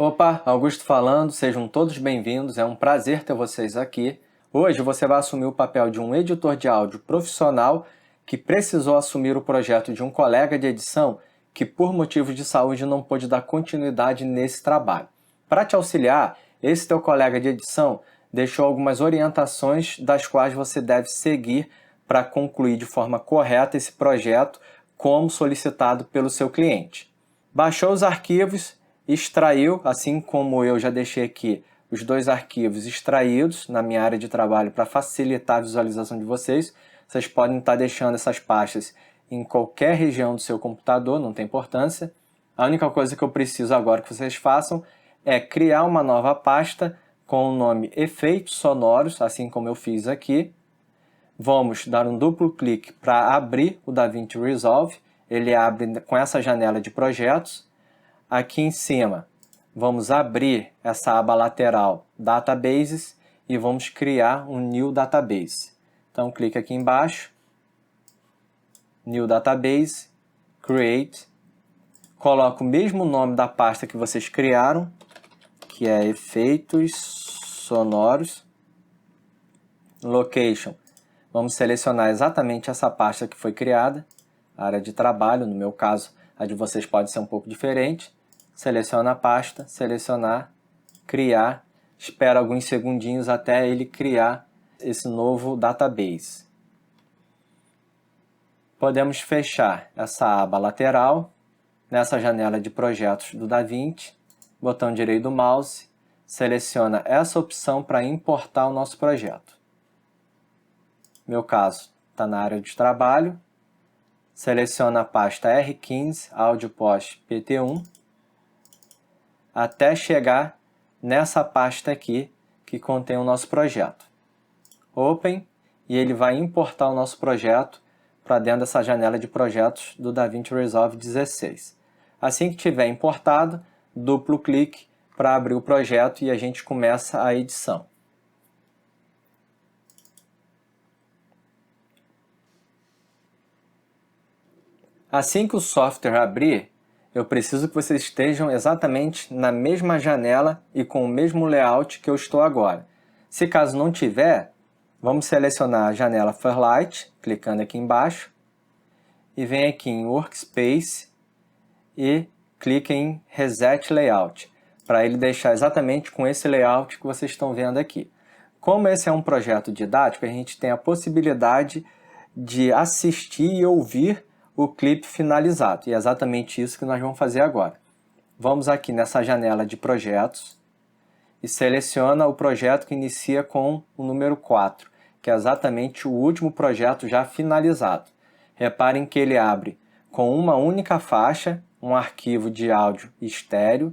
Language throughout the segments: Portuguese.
Opa, Augusto falando, sejam todos bem-vindos, é um prazer ter vocês aqui. Hoje você vai assumir o papel de um editor de áudio profissional que precisou assumir o projeto de um colega de edição que por motivos de saúde não pôde dar continuidade nesse trabalho. Para te auxiliar, esse teu colega de edição deixou algumas orientações das quais você deve seguir para concluir de forma correta esse projeto como solicitado pelo seu cliente. Baixou os arquivos, extraiu, assim como eu já deixei aqui os dois arquivos extraídos na minha área de trabalho para facilitar a visualização de vocês. Vocês podem estar deixando essas pastas em qualquer região do seu computador, não tem importância. A única coisa que eu preciso agora que vocês façam é criar uma nova pasta com o nome Efeitos Sonoros, assim como eu fiz aqui. Vamos dar um duplo clique para abrir o DaVinci Resolve. Ele abre com essa janela de projetos. Aqui em cima, vamos abrir essa aba lateral Databases e vamos criar um New Database. Então, clique aqui embaixo, New Database, Create, coloca o mesmo nome da pasta que vocês criaram, que é Efeitos Sonoros, Location. Vamos selecionar exatamente essa pasta que foi criada, área de trabalho, no meu caso, a de vocês pode ser um pouco diferente. Seleciona a pasta, selecionar, criar, espera alguns segundinhos até ele criar esse novo database. Podemos fechar essa aba lateral, nessa janela de projetos do DaVinci, botão direito do mouse, seleciona essa opção para importar o nosso projeto. No meu caso, está na área de trabalho, seleciona a pasta R15, Audio Post PT1, até chegar nessa pasta aqui que contém o nosso projeto. Open, e ele vai importar o nosso projeto para dentro dessa janela de projetos do DaVinci Resolve 16. Assim que tiver importado, duplo clique para abrir o projeto e a gente começa a edição. Assim que o software abrir, eu preciso que vocês estejam exatamente na mesma janela e com o mesmo layout que eu estou agora. Se caso não tiver, vamos selecionar a janela Fairlight, clicando aqui embaixo, e vem aqui em Workspace e clique em Reset Layout, para ele deixar exatamente com esse layout que vocês estão vendo aqui. Como esse é um projeto didático, a gente tem a possibilidade de assistir e ouvir o clipe finalizado, e é exatamente isso que nós vamos fazer agora. Vamos aqui nessa janela de projetos e seleciona o projeto que inicia com o número 4, que é exatamente o último projeto já finalizado. Reparem que ele abre com uma única faixa, um arquivo de áudio estéreo,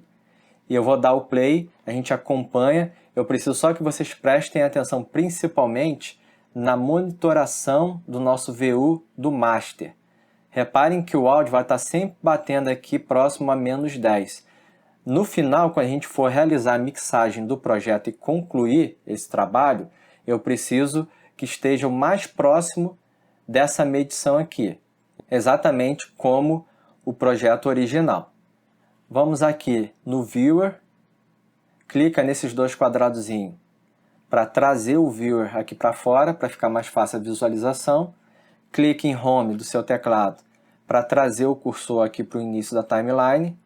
e eu vou dar o play, a gente acompanha. Eu preciso só que vocês prestem atenção principalmente na monitoração do nosso VU do master. Reparem que o áudio vai estar sempre batendo aqui próximo a -10. No final, quando a gente for realizar a mixagem do projeto e concluir esse trabalho, eu preciso que esteja o mais próximo dessa medição aqui, exatamente como o projeto original. Vamos aqui no Viewer, clica nesses dois quadradozinhos para trazer o Viewer aqui para fora, para ficar mais fácil a visualização. Clique em Home do seu teclado para trazer o cursor aqui para o início da timeline.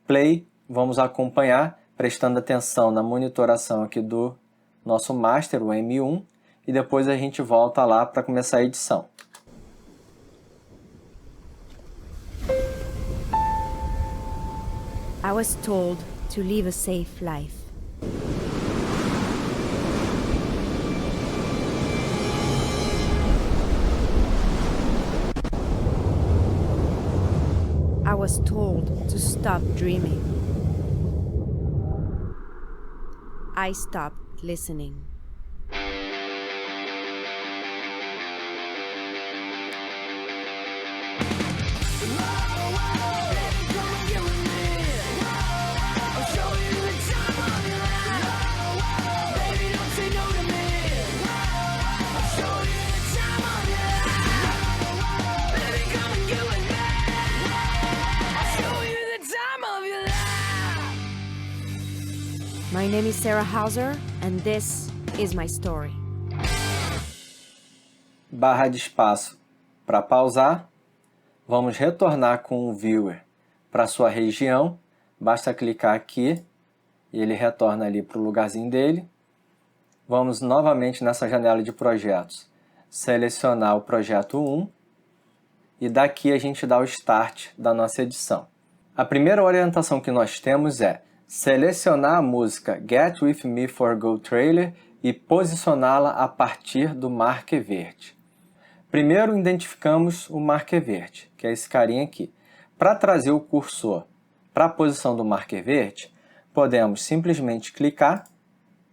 Play, vamos acompanhar, prestando atenção na monitoração aqui do nosso master, o M1, e depois a gente volta lá para começar a edição. I was told to live a safe life. I was told to stop dreaming. I stopped listening. My name is Sarah Hauser, and this is my story. Barra de espaço para pausar. Vamos retornar com o viewer para sua região. Basta clicar aqui e ele retorna ali para o lugarzinho dele. Vamos novamente nessa janela de projetos, selecionar o projeto 1 e daqui a gente dá o Start da nossa edição. A primeira orientação que nós temos é selecionar a música Get With Me For Go Trailer e posicioná-la a partir do marker verde. Primeiro identificamos o marker verde, que é esse carinha aqui. Para trazer o cursor para a posição do marker verde, podemos simplesmente clicar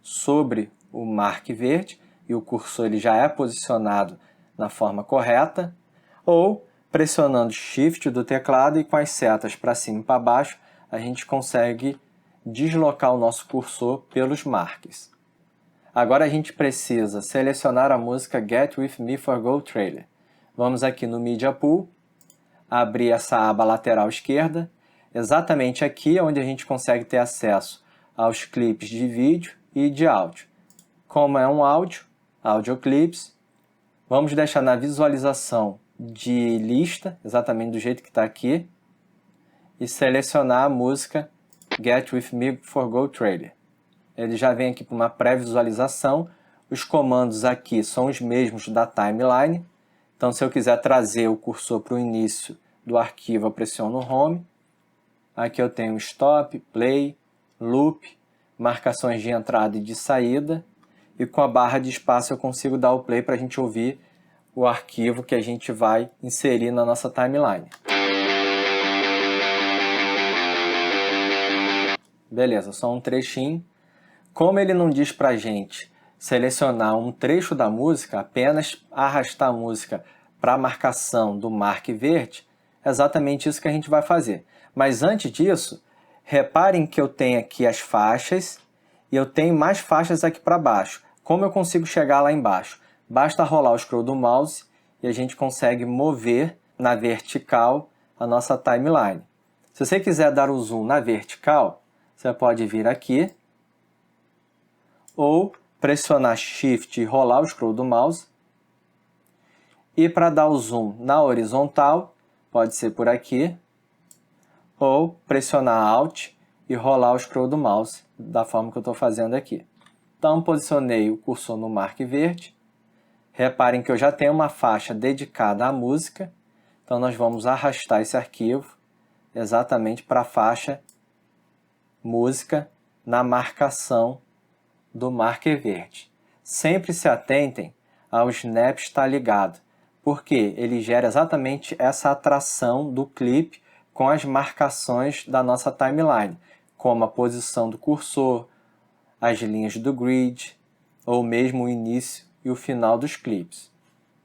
sobre o marker verde e o cursor ele já é posicionado na forma correta, ou pressionando Shift do teclado e com as setas para cima e para baixo, a gente consegue deslocar o nosso cursor pelos markers. Agora a gente precisa selecionar a música Get With Me For Go Trailer. Vamos aqui no Media Pool, abrir essa aba lateral esquerda, exatamente aqui é onde a gente consegue ter acesso aos clipes de vídeo e de áudio. Como é um áudio, Audio Clips, vamos deixar na visualização de lista, exatamente do jeito que está aqui, e selecionar a música Get With Me For Go Trailer. Ele já vem aqui para uma pré-visualização, os comandos aqui são os mesmos da timeline, então se eu quiser trazer o cursor para o início do arquivo, eu pressiono Home, aqui eu tenho Stop, Play, Loop, marcações de entrada e de saída, e com a barra de espaço eu consigo dar o play para a gente ouvir o arquivo que a gente vai inserir na nossa timeline. Beleza, só um trechinho. Como ele não diz para a gente selecionar um trecho da música, apenas arrastar a música para a marcação do marque verde, é exatamente isso que a gente vai fazer. Mas antes disso, reparem que eu tenho aqui as faixas e eu tenho mais faixas aqui para baixo. Como eu consigo chegar lá embaixo? Basta rolar o scroll do mouse e a gente consegue mover na vertical a nossa timeline. Se você quiser dar o zoom na vertical, você pode vir aqui ou pressionar Shift e rolar o scroll do mouse. E para dar o zoom na horizontal, pode ser por aqui, ou pressionar Alt e rolar o scroll do mouse, da forma que eu estou fazendo aqui. Então, posicionei o cursor no marque verde. Reparem que eu já tenho uma faixa dedicada à música, então nós vamos arrastar esse arquivo exatamente para a faixa música na marcação do marker verde. Sempre se atentem ao snap estar ligado, porque ele gera exatamente essa atração do clipe com as marcações da nossa timeline, como a posição do cursor, as linhas do grid, ou mesmo o início e o final dos clipes.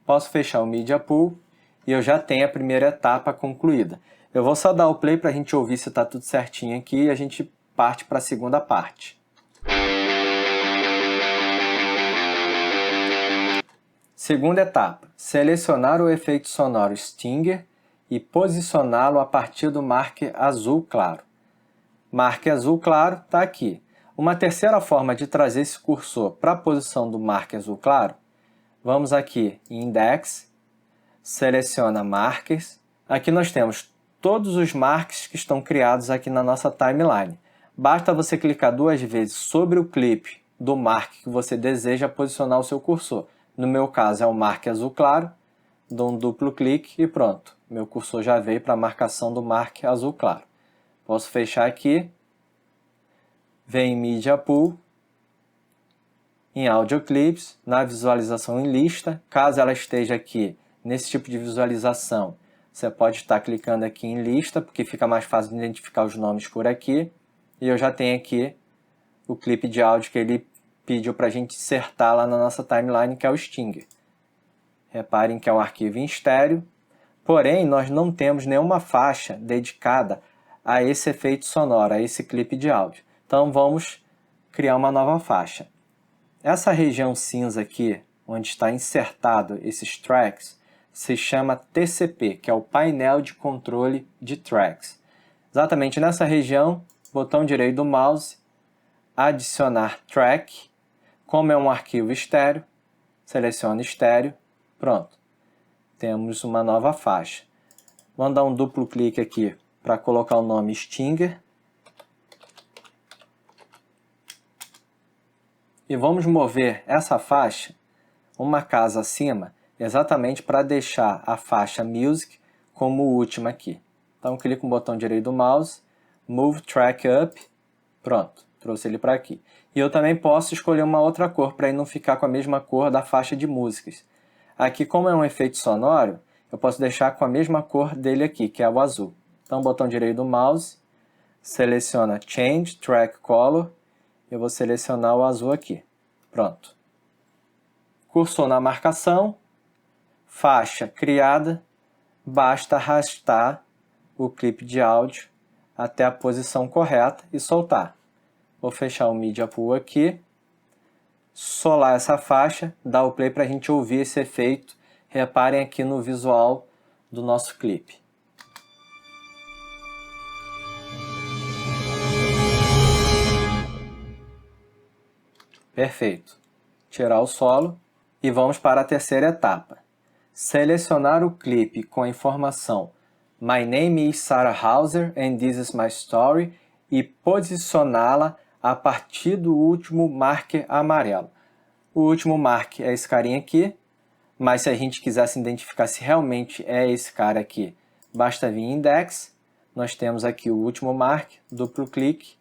Posso fechar o Media Pool e eu já tenho a primeira etapa concluída. Eu vou só dar o play para a gente ouvir se está tudo certinho aqui e a gente parte para a segunda parte. Segunda etapa, selecionar o efeito sonoro Stinger e posicioná-lo a partir do marker azul claro. Marker azul claro está aqui. Uma terceira forma de trazer esse cursor para a posição do marker azul claro, vamos aqui em Index, seleciona Markers. Aqui nós temos todos os markers que estão criados aqui na nossa timeline. Basta você clicar duas vezes sobre o clipe do marker que você deseja posicionar o seu cursor. No meu caso é o marker azul claro, dou um duplo clique e pronto. Meu cursor já veio para a marcação do marker azul claro. Posso fechar aqui, vem em Media Pool, em Audio Clips, na visualização em lista. Caso ela esteja aqui nesse tipo de visualização, você pode estar clicando aqui em lista, porque fica mais fácil de identificar os nomes por aqui. E eu já tenho aqui o clipe de áudio que ele pediu para a gente insertar lá na nossa timeline, que é o Stinger. Reparem que é um arquivo em estéreo, porém nós não temos nenhuma faixa dedicada a esse efeito sonoro, a esse clipe de áudio. Então vamos criar uma nova faixa. Essa região cinza aqui, onde está insertado esses tracks, se chama TCP, que é o painel de controle de tracks. Exatamente nessa região, botão direito do mouse, adicionar track. Como é um arquivo estéreo, seleciono estéreo, pronto. Temos uma nova faixa. Vamos dar um duplo clique aqui para colocar o nome Stinger. E vamos mover essa faixa uma casa acima, exatamente para deixar a faixa Music como última aqui. Então, clico no botão direito do mouse, Move Track Up, pronto, trouxe ele para aqui. E eu também posso escolher uma outra cor, para ele não ficar com a mesma cor da faixa de músicas. Aqui, como é um efeito sonoro, eu posso deixar com a mesma cor dele aqui, que é o azul. Então, botão direito do mouse, seleciona Change Track Color, eu vou selecionar o azul aqui. Pronto. Cursor na marcação, faixa criada, basta arrastar o clipe de áudio até a posição correta e soltar. Vou fechar o Media Pool aqui, solar essa faixa, dar o play para a gente ouvir esse efeito. Reparem aqui no visual do nosso clipe. Perfeito. Tirar o solo e vamos para a terceira etapa. Selecionar o clipe com a informação My name is Sarah Hauser and this is my story e posicioná-la a partir do último marker amarelo. O último marker é esse carinha aqui, mas se a gente quisesse identificar se realmente é esse cara aqui, basta vir em Index, nós temos aqui o último marker, duplo clique,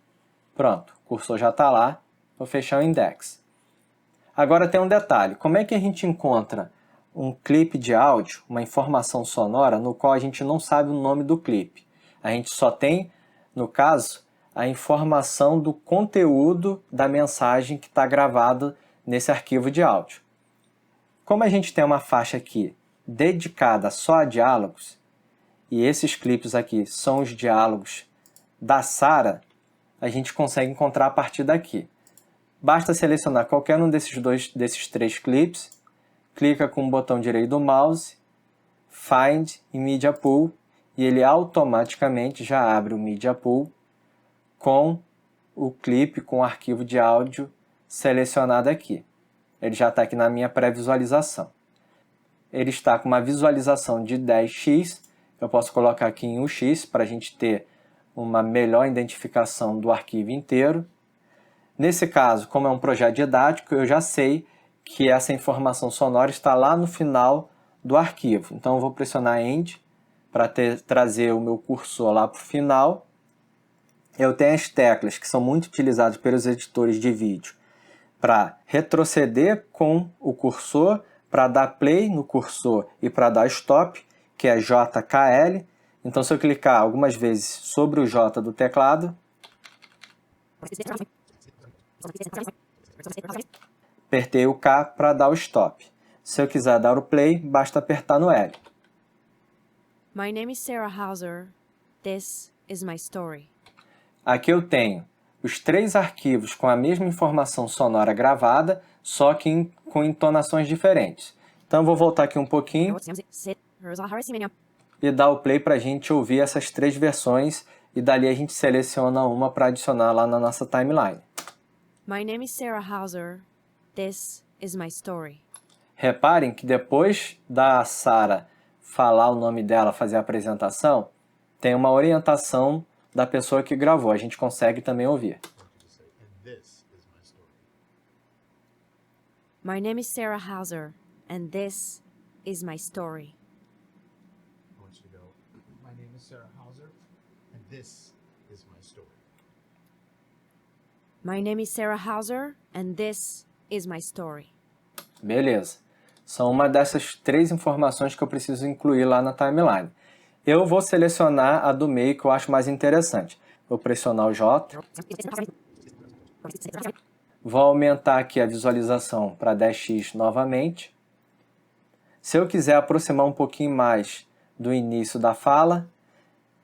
pronto, o cursor já está lá, vou fechar o Index. Agora tem um detalhe, como é que a gente encontra um clipe de áudio, uma informação sonora, no qual a gente não sabe o nome do clipe? A gente só tem, no caso, a informação do conteúdo da mensagem que está gravada nesse arquivo de áudio. Como a gente tem uma faixa aqui dedicada só a diálogos, e esses clipes aqui são os diálogos da Sarah, a gente consegue encontrar a partir daqui. Basta selecionar qualquer um desses três clipes, clica com o botão direito do mouse, Find em Media Pool, e ele automaticamente já abre o Media Pool com o clipe, com o arquivo de áudio selecionado aqui. Ele já está aqui na minha pré-visualização. Ele está com uma visualização de 10x, eu posso colocar aqui em 1x para a gente ter uma melhor identificação do arquivo inteiro. Nesse caso, como é um projeto didático, eu já sei que essa informação sonora está lá no final do arquivo. Então, eu vou pressionar End para trazer o meu cursor lá para o final. Eu tenho as teclas que são muito utilizadas pelos editores de vídeo para retroceder com o cursor, para dar play no cursor e para dar stop, que é JKL. Então, se eu clicar algumas vezes sobre o J do teclado, apertei o K para dar o stop. Se eu quiser dar o play, basta apertar no L. My name is Sarah Hauser. This is my story. Aqui eu tenho os três arquivos com a mesma informação sonora gravada, só que com entonações diferentes. Então, vou voltar aqui um pouquinho e dar o play para a gente ouvir essas três versões e dali a gente seleciona uma para adicionar lá na nossa timeline. My name is Sarah Hauser. This is my story. Reparem que depois da Sarah falar o nome dela, fazer a apresentação, tem uma orientação da pessoa que gravou. A gente consegue também ouvir. My name is Sarah Hauser, and this is my story. I want you to go, my name is Sarah Hauser, and this is my story. My name is Sarah Hauser, and this is my story. Beleza. São uma dessas três informações que eu preciso incluir lá na timeline. Eu vou selecionar a do meio que eu acho mais interessante. Vou pressionar o J. Vou aumentar aqui a visualização para 10x novamente. Se eu quiser aproximar um pouquinho mais do início da fala,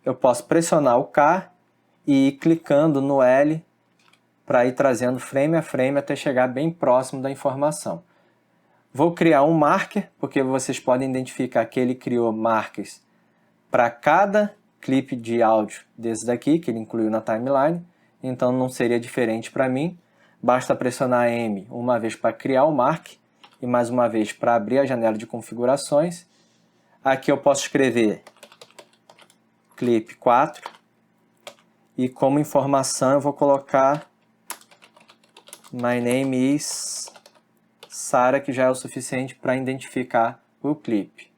eu posso pressionar o K e ir clicando no L para ir trazendo frame a frame até chegar bem próximo da informação. Vou criar um marker, porque vocês podem identificar que ele criou markers para cada clipe de áudio desse daqui, que ele incluiu na timeline, então não seria diferente para mim. basta pressionar M uma vez para criar o mark e mais uma vez para abrir a janela de configurações. Aqui eu posso escrever clip 4 e como informação eu vou colocar My name is Sarah, que já é o suficiente para identificar o clipe.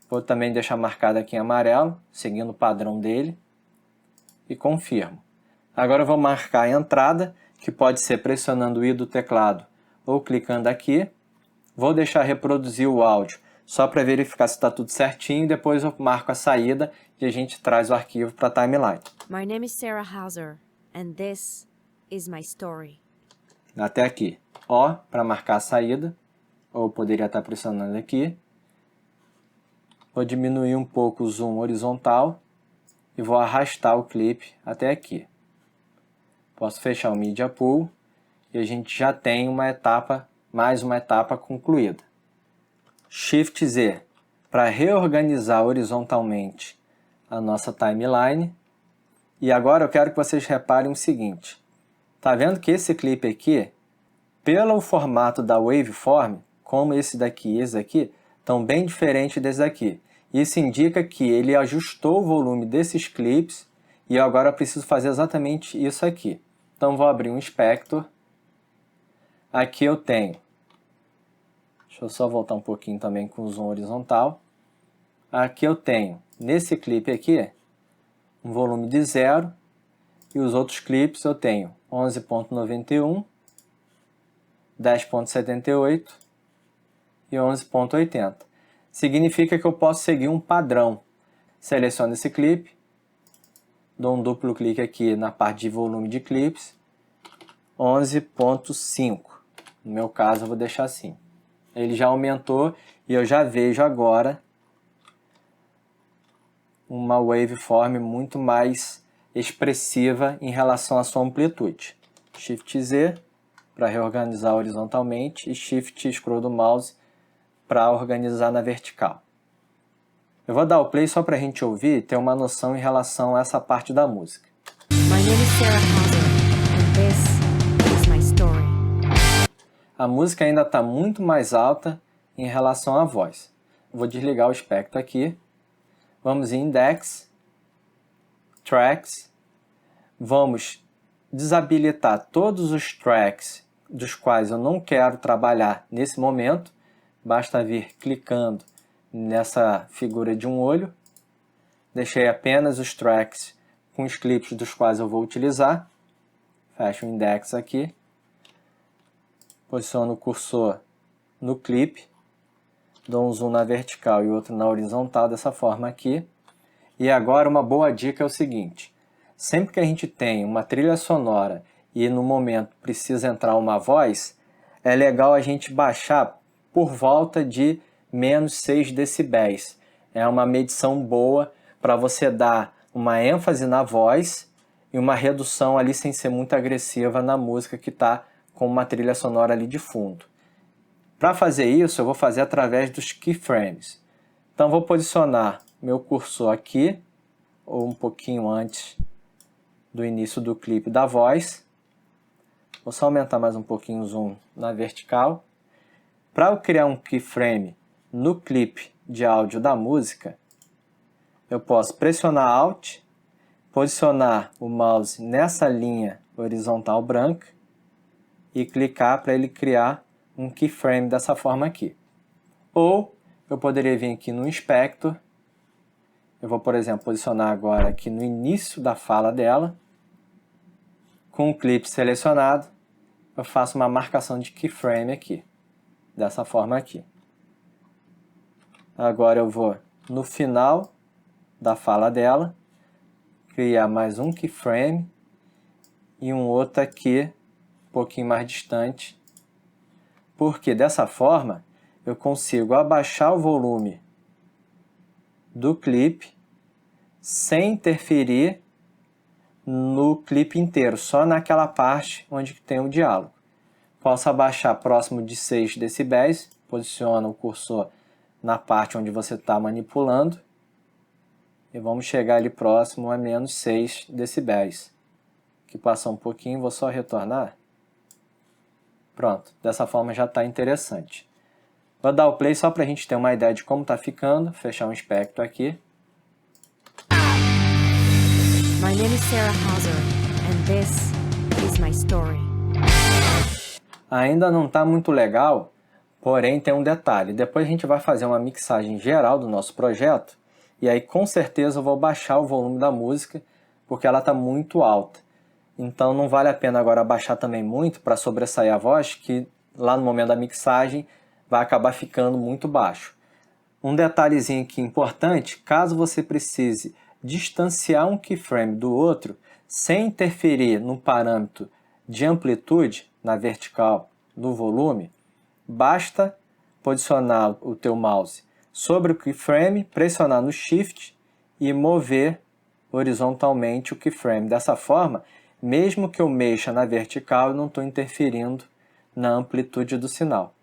Vou também deixar marcado aqui em amarelo, seguindo o padrão dele, e confirmo. Agora eu vou marcar a entrada, que pode ser pressionando o I do teclado ou clicando aqui. Vou deixar reproduzir o áudio, só para verificar se está tudo certinho, e depois eu marco a saída e a gente traz o arquivo para a timeline. My name is Sarah Hauser, and this is my story. Até aqui. O para marcar a saída, ou poderia estar pressionando aqui. Vou diminuir um pouco o zoom horizontal e vou arrastar o clipe até aqui. Posso fechar o Media Pool e a gente já tem mais uma etapa concluída. Shift Z para reorganizar horizontalmente a nossa timeline. E agora eu quero que vocês reparem o seguinte. Tá vendo que esse clipe aqui, pelo formato da waveform, como esse daqui e esse aqui, estão bem diferentes desse daqui. Isso indica que ele ajustou o volume desses clips e eu agora preciso fazer exatamente isso aqui. Então vou abrir um Inspector. Aqui eu tenho, deixa eu só voltar um pouquinho também com o zoom horizontal. Aqui eu tenho, nesse clipe aqui, um volume de 0 e os outros clipes eu tenho 11.91, 10.78 e 11.80. Significa que eu posso seguir um padrão. Seleciono esse clipe, dou um duplo clique aqui na parte de volume de clips, 11.5. No meu caso eu vou deixar assim. Ele já aumentou e eu já vejo agora uma waveform muito mais expressiva em relação à sua amplitude. Shift Z para reorganizar horizontalmente e Shift scroll do mouse para organizar na vertical. Eu vou dar o play só para a gente ouvir e ter uma noção em relação a essa parte da música. My name is Sarah Hauser, and this is my story. A música ainda está muito mais alta em relação à voz. Vou desligar o espectro aqui. Vamos em Index, Tracks. Vamos desabilitar todos os tracks dos quais eu não quero trabalhar nesse momento. Basta vir clicando nessa figura de um olho. Deixei apenas os tracks com os clipes dos quais eu vou utilizar. Fecho o index aqui. Posiciono o cursor no clipe. Dou um zoom na vertical e outro na horizontal dessa forma aqui. E agora uma boa dica é o seguinte. Sempre que a gente tem uma trilha sonora e no momento precisa entrar uma voz, é legal a gente baixar por volta de menos 6 decibéis. É uma medição boa para você dar uma ênfase na voz e uma redução ali sem ser muito agressiva na música que está com uma trilha sonora ali de fundo. Para fazer isso, eu vou fazer através dos keyframes. Então, vou posicionar meu cursor aqui, ou um pouquinho antes do início do clipe da voz. Vou só aumentar mais um pouquinho o zoom na vertical. Para eu criar um keyframe no clipe de áudio da música, eu posso pressionar Alt, posicionar o mouse nessa linha horizontal branca e clicar para ele criar um keyframe dessa forma aqui. Ou eu poderia vir aqui no Inspector, eu vou, por exemplo, posicionar agora aqui no início da fala dela, com o clipe selecionado, eu faço uma marcação de keyframe aqui, dessa forma aqui. Agora eu vou no final da fala dela, criar mais um keyframe e um outro aqui, um pouquinho mais distante, porque dessa forma eu consigo abaixar o volume do clipe sem interferir no clipe inteiro, só naquela parte onde tem o diálogo. Posso abaixar próximo de 6 decibéis, posiciona o cursor na parte onde você está manipulando e vamos chegar ali próximo a menos 6 decibéis. Que passou um pouquinho, vou só retornar. Pronto, dessa forma já está interessante. Vou dar o play só para a gente ter uma ideia de como está ficando, fechar um espectro aqui. My name is Sarah Hauser, and this is my story. Ainda não está muito legal, porém tem um detalhe. Depois a gente vai fazer uma mixagem geral do nosso projeto, e aí com certeza eu vou baixar o volume da música, porque ela está muito alta. Então não vale a pena agora baixar também muito para sobressair a voz, que lá no momento da mixagem vai acabar ficando muito baixo. Um detalhezinho aqui importante, caso você precise distanciar um keyframe do outro, sem interferir no parâmetro de amplitude, na vertical do volume, basta posicionar o teu mouse sobre o keyframe, pressionar no Shift e mover horizontalmente o keyframe. Dessa forma, mesmo que eu mexa na vertical, eu não estou interferindo na amplitude do sinal.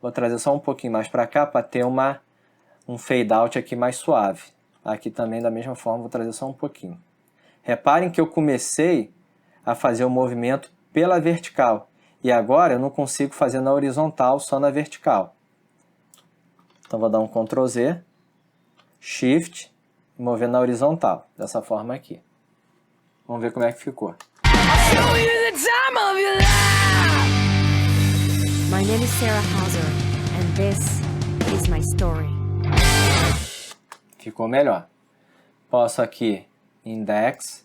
Vou trazer só um pouquinho mais para cá para ter um fade out aqui mais suave. Aqui também da mesma forma, vou trazer só um pouquinho. Reparem que eu comecei a fazer o movimento pela vertical. E agora eu não consigo fazer na horizontal, só na vertical. Então vou dar um Ctrl Z, Shift, e mover na horizontal, dessa forma aqui. Vamos ver como é que ficou. My name is Sarah Hauser, and this is my story. Ficou melhor. Posso aqui, Index,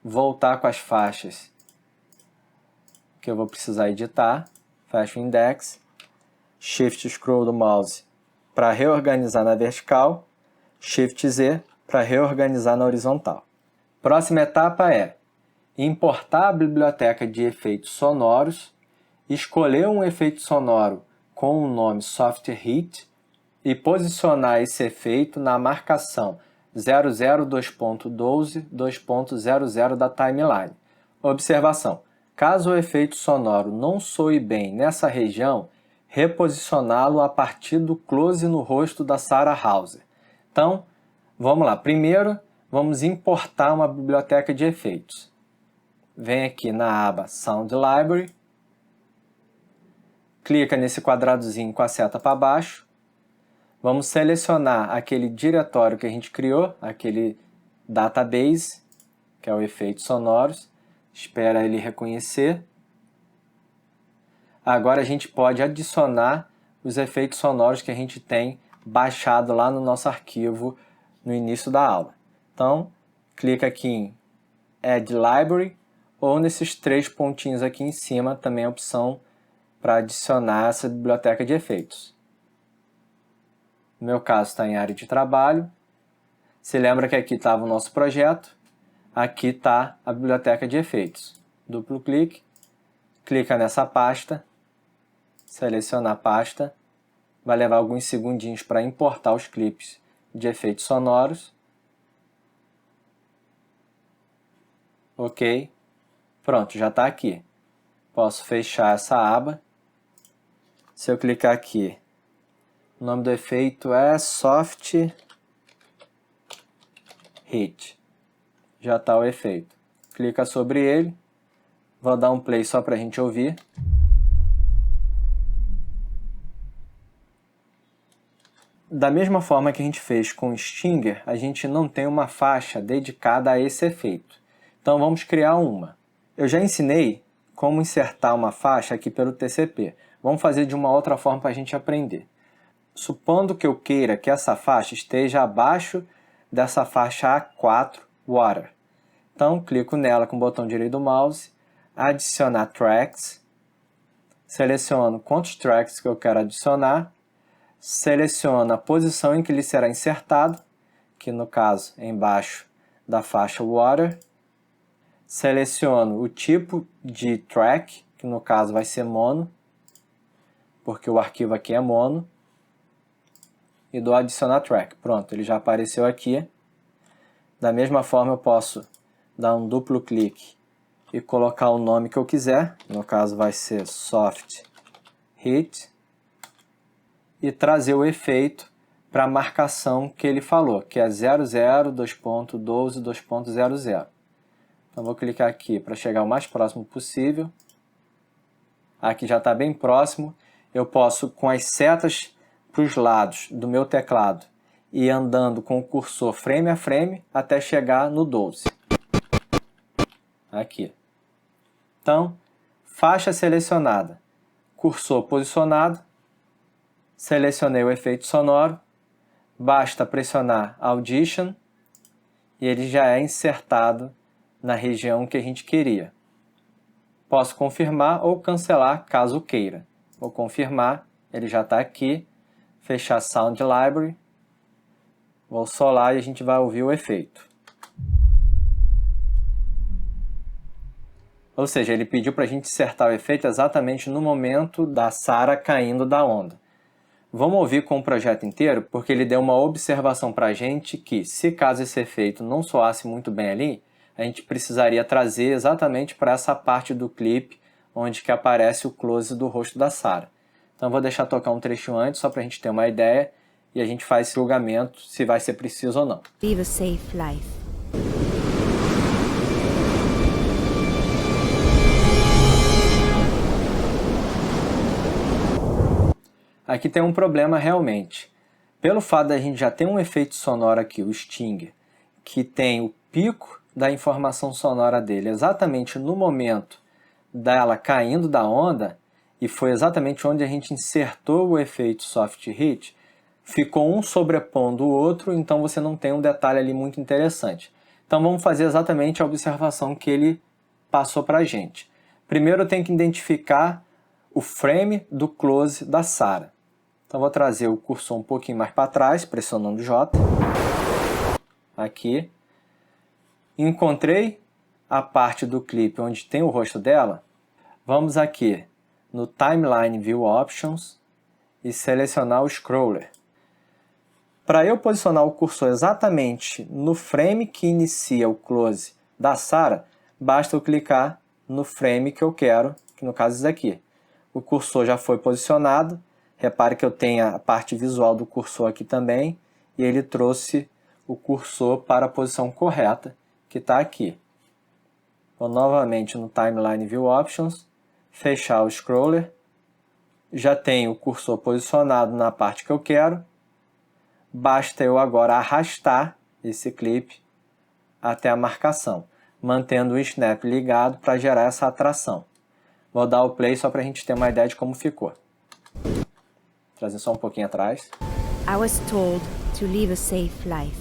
voltar com as faixas que eu vou precisar editar. Fecho o Index, Shift Scroll do mouse para reorganizar na vertical, Shift Z para reorganizar na horizontal. Próxima etapa é importar a biblioteca de efeitos sonoros, escolher um efeito sonoro com o nome Soft Hit e posicionar esse efeito na marcação 00.2.12.00 da timeline. Observação: caso o efeito sonoro não soe bem nessa região, reposicioná-lo a partir do close no rosto da Sarah Hauser. Então, vamos lá. Primeiro, vamos importar uma biblioteca de efeitos. Vem aqui na aba Sound Library, clica nesse quadradozinho com a seta para baixo. Vamos selecionar aquele diretório que a gente criou, aquele database, que é o efeitos sonoros. Espera ele reconhecer. Agora a gente pode adicionar os efeitos sonoros que a gente tem baixado lá no nosso arquivo no início da aula. Então, clica aqui em Add Library ou nesses 3 pontinhos aqui em cima, também a opção para adicionar essa biblioteca de efeitos. No meu caso está em área de trabalho. Se lembra que aqui estava o nosso projeto, aqui está a biblioteca de efeitos. Duplo clique, clica nessa pasta, seleciona a pasta, vai levar alguns segundinhos para importar os clipes de efeitos sonoros. Ok, pronto, já está aqui. Posso fechar essa aba. Se eu clicar aqui, o nome do efeito é Soft Hit. Já está o efeito. Clica sobre ele. Vou dar um play só para a gente ouvir. Da mesma forma que a gente fez com o Stinger, a gente não tem uma faixa dedicada a esse efeito. Então vamos criar uma. Eu já ensinei como insertar uma faixa aqui pelo TCP. Vamos fazer de uma outra forma para a gente aprender. Supondo que eu queira que essa faixa esteja abaixo dessa faixa A4 Water. Então, clico nela com o botão direito do mouse, adicionar tracks, seleciono quantos tracks que eu quero adicionar, seleciono a posição em que ele será insertado, que no caso é embaixo da faixa Water, seleciono o tipo de track, que no caso vai ser mono, porque o arquivo aqui é mono, e dou adicionar track. Pronto, ele já apareceu aqui. Da mesma forma eu posso dar um duplo clique e colocar o nome que eu quiser, no caso vai ser Soft Hit, e trazer o efeito para a marcação que ele falou, que é 00.2.12.00. Então vou clicar aqui para chegar o mais próximo possível. aqui já está bem próximo. Eu posso, com as setas para os lados do meu teclado, ir andando com o cursor frame a frame até chegar no 12. Aqui. Então, faixa selecionada, cursor posicionado, selecionei o efeito sonoro, basta pressionar Audition e ele já é insertado na região que a gente queria. Posso confirmar ou cancelar caso queira. Vou confirmar, ele já está aqui, fechar Sound Library, vou solar e a gente vai ouvir o efeito. Ou seja, ele pediu para a gente insertar o efeito exatamente no momento da Sarah caindo da onda. Vamos ouvir com o projeto inteiro, porque ele deu uma observação para a gente que, se caso esse efeito não soasse muito bem ali, a gente precisaria trazer exatamente para essa parte do clipe, onde que aparece o close do rosto da Sarah. Então eu vou deixar tocar um trecho antes, só para a gente ter uma ideia, e a gente faz esse julgamento se vai ser preciso ou não. Live a safe life. Aqui tem um problema realmente. Pelo fato da gente já ter um efeito sonoro aqui, o Stinger, que tem o pico da informação sonora dele exatamente no momento dela caindo da onda, e foi exatamente onde a gente insertou o efeito Soft Hit, ficou um sobrepondo o outro, então você não tem um detalhe ali muito interessante. Então vamos fazer exatamente a observação que ele passou para a gente. Primeiro eu tenho que identificar o frame do close da Sarah. Então vou trazer o cursor um pouquinho mais para trás, pressionando J. Aqui. Encontrei a parte do clipe onde tem o rosto dela. Vamos aqui no Timeline View Options e selecionar o Scroller. Para eu posicionar o cursor exatamente no frame que inicia o close da Sarah, basta eu clicar no frame que eu quero, que no caso é esse aqui. O cursor já foi posicionado. Repare que eu tenho a parte visual do cursor aqui também, e ele trouxe o cursor para a posição correta, que está aqui. Vou novamente no Timeline View Options, fechar o Scroller, já tenho o cursor posicionado na parte que eu quero, basta eu agora arrastar esse clipe até a marcação, mantendo o Snap ligado para gerar essa atração. Vou dar o play só para a gente ter uma ideia de como ficou. Trazer só um pouquinho atrás. I was told to live a safe life.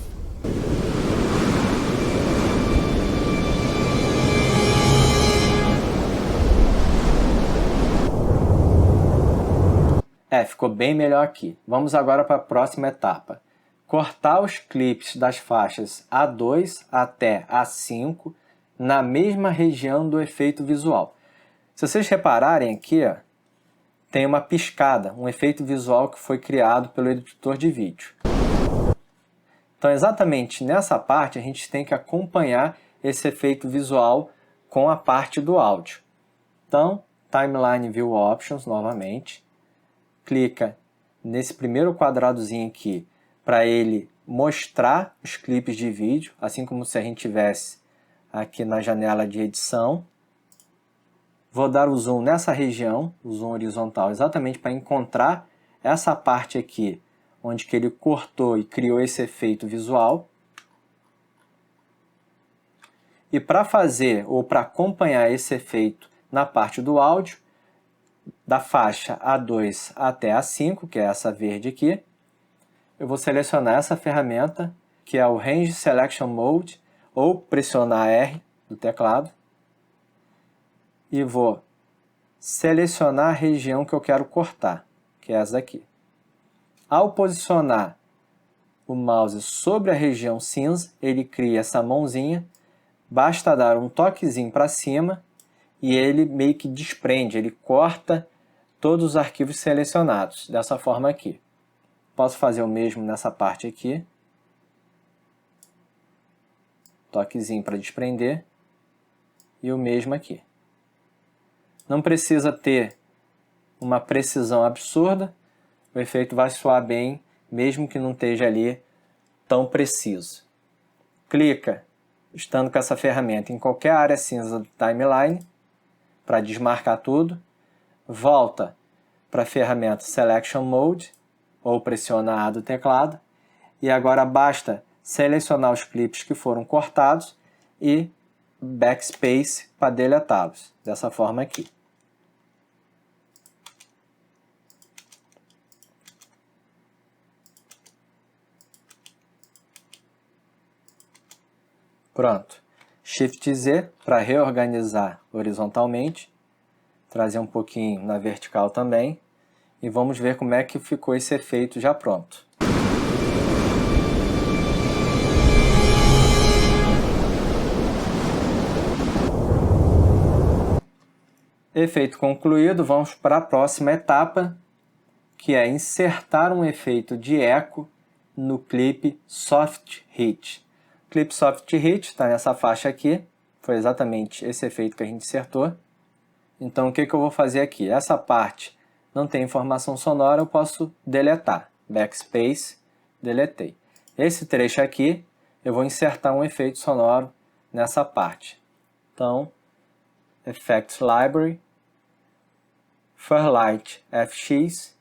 Ficou bem melhor aqui. Vamos agora para a próxima etapa. Cortar os clipes das faixas A2 até A5 na mesma região do efeito visual. Se vocês repararem aqui, ó, tem uma piscada, um efeito visual que foi criado pelo editor de vídeo. Então, exatamente nessa parte, a gente tem que acompanhar esse efeito visual com a parte do áudio. Então, Timeline View Options, novamente. Clica nesse primeiro quadradozinho aqui para ele mostrar os clipes de vídeo, assim como se a gente tivesse aqui na janela de edição. Vou dar o zoom nessa região, o zoom horizontal, exatamente para encontrar essa parte aqui, onde que ele cortou e criou esse efeito visual. E para fazer, ou para acompanhar esse efeito na parte do áudio, da faixa A2 até A5, que é essa verde aqui, eu vou selecionar essa ferramenta, que é o Range Selection Mode, ou pressionar R do teclado, e vou selecionar a região que eu quero cortar, que é essa daqui. Ao posicionar o mouse sobre a região cinza, ele cria essa mãozinha, basta dar um toquezinho para cima e ele meio que desprende, ele corta todos os arquivos selecionados, dessa forma aqui. Posso fazer o mesmo nessa parte aqui. Toquezinho para desprender e o mesmo aqui. Não precisa ter uma precisão absurda, o efeito vai soar bem, mesmo que não esteja ali tão preciso. Clica, estando com essa ferramenta, em qualquer área cinza do timeline, para desmarcar tudo. volta para a ferramenta Selection Mode, ou pressiona A do teclado, e agora basta selecionar os clipes que foram cortados e backspace para deletá-los, dessa forma aqui. Pronto. Shift Z para reorganizar horizontalmente, trazer um pouquinho na vertical também, e vamos ver como é que ficou esse efeito já pronto. Efeito concluído, vamos para a próxima etapa, que é insertar um efeito de eco no clipe Soft Hit. O clipe Soft Hit está nessa faixa aqui, foi exatamente esse efeito que a gente insertou. Então o que eu vou fazer aqui? Essa parte não tem informação sonora, eu posso deletar. Backspace, deletei. Esse trecho aqui, eu vou insertar um efeito sonoro nessa parte. Então, Effects Library, Fairlight FX,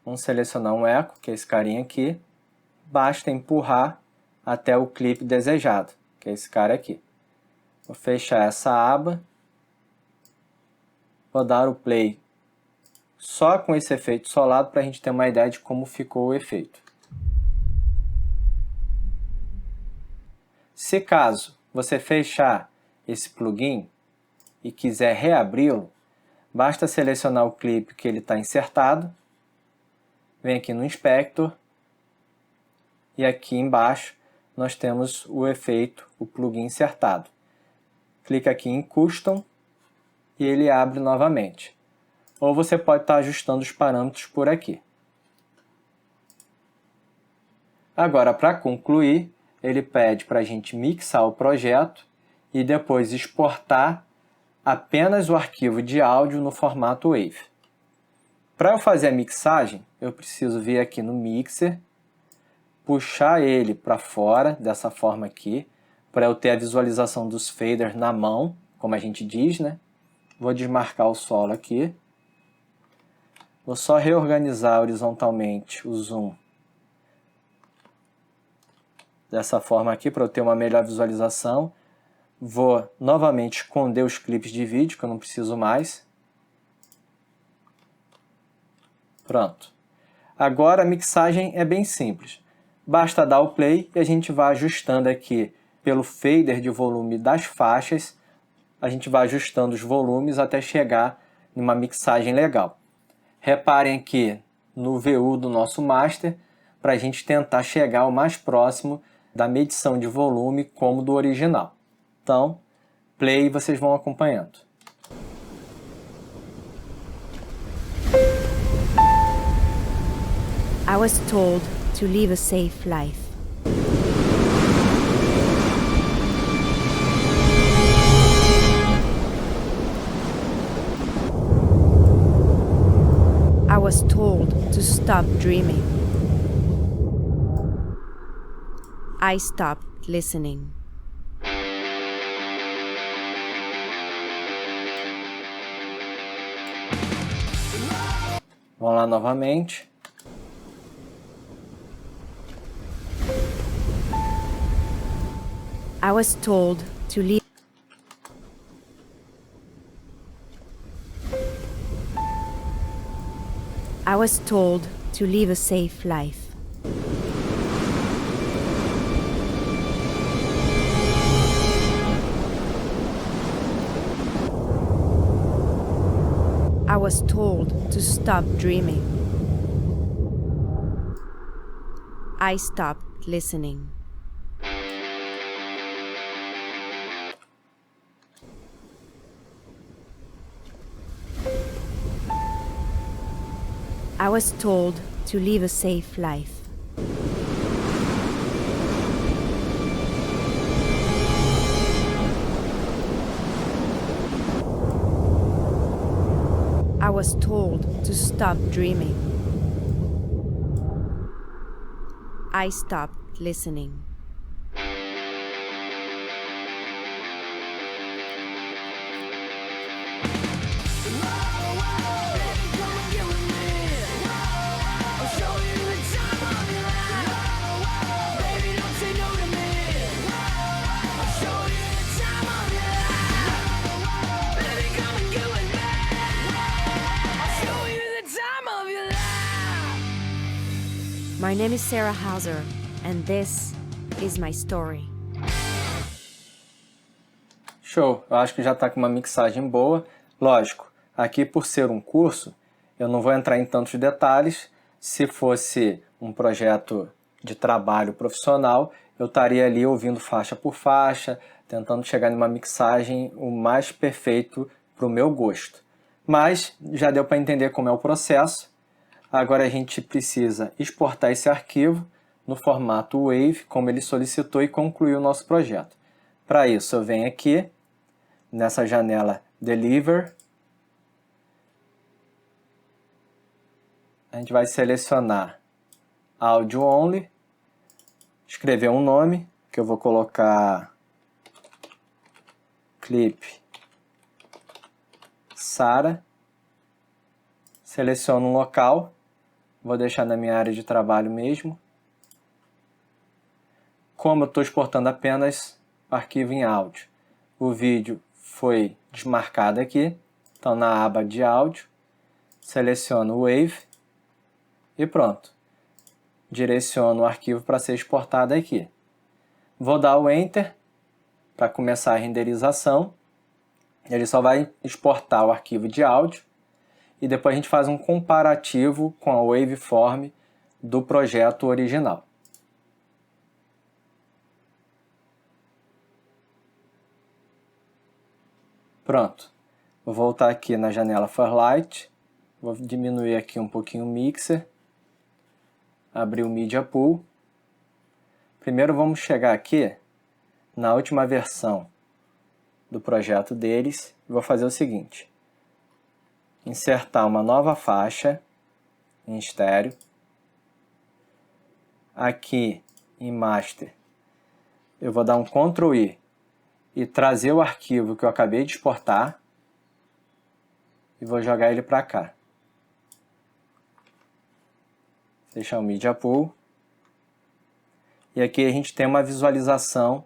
vamos selecionar um eco, que é esse carinha aqui, basta empurrar até o clipe desejado, que é esse cara aqui. Vou fechar essa aba, vou dar o play só com esse efeito solado para a gente ter uma ideia de como ficou o efeito. Se caso você fechar esse plugin e quiser reabri-lo, basta selecionar o clipe que ele está insertado, vem aqui no Inspector, e aqui embaixo nós temos o efeito, o plugin insertado. Clica aqui em Custom e ele abre novamente. Ou você pode estar ajustando os parâmetros por aqui. Agora, para concluir, ele pede para a gente mixar o projeto e depois exportar apenas o arquivo de áudio no formato WAV. Para eu fazer a mixagem, eu preciso vir aqui no Mixer, puxar ele para fora, dessa forma aqui, para eu ter a visualização dos faders na mão, como a gente diz, né? Vou desmarcar o solo aqui. Vou só reorganizar horizontalmente o zoom dessa forma aqui, para eu ter uma melhor visualização. Vou novamente esconder os clipes de vídeo, que eu não preciso mais. Pronto. Agora a mixagem é bem simples. Basta dar o play e a gente vai ajustando aqui pelo fader de volume das faixas. A gente vai ajustando os volumes até chegar numa mixagem legal. Reparem aqui no VU do nosso master, para a gente tentar chegar o mais próximo da medição de volume como do original. Então, play e vocês vão acompanhando. I was told to live a safe life. I was told to stop dreaming. I stopped listening. Vamos lá novamente. I was told to live. I was told to live a safe life. I was told to stop dreaming. I stopped listening. I was told to live a safe life. I was told to stop dreaming. I stopped listening. My name is Sarah Hauser, and this is my story. Show, eu acho que já está com uma mixagem boa. Lógico, aqui por ser um curso, eu não vou entrar em tantos detalhes. Se fosse um projeto de trabalho profissional, eu estaria ali ouvindo faixa por faixa, tentando chegar numa mixagem o mais perfeito para o meu gosto. Mas já deu para entender como é o processo. Agora a gente precisa exportar esse arquivo no formato WAV, como ele solicitou, e concluir o nosso projeto. Para isso, eu venho aqui, nessa janela Deliver. A gente vai selecionar Audio Only, escrever um nome, que eu vou colocar Clip Sarah. Seleciono um local, vou deixar na minha área de trabalho mesmo. Como eu estou exportando apenas o arquivo em áudio, o vídeo foi desmarcado aqui, então na aba de áudio, seleciono o Wave e pronto. Direciono o arquivo para ser exportado aqui. Vou dar o Enter para começar a renderização. Ele só vai exportar o arquivo de áudio e depois a gente faz um comparativo com a waveform do projeto original. Pronto. Vou voltar aqui na janela Fairlight. Vou diminuir aqui um pouquinho o mixer. Abrir o Media Pool. Primeiro vamos chegar aqui na última versão do projeto deles. Vou fazer o seguinte. Insertar uma nova faixa em estéreo. Aqui em Master eu vou dar um Ctrl I e trazer o arquivo que eu acabei de exportar e vou jogar ele para cá. Fechar o Media Pool. E aqui a gente tem uma visualização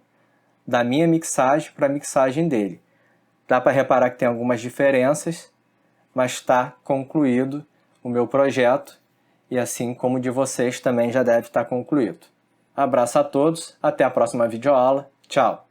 da minha mixagem para a mixagem dele. Dá para reparar que tem algumas diferenças, mas está concluído o meu projeto e assim como o de vocês também já deve estar concluído. Abraço a todos, até a próxima videoaula, tchau!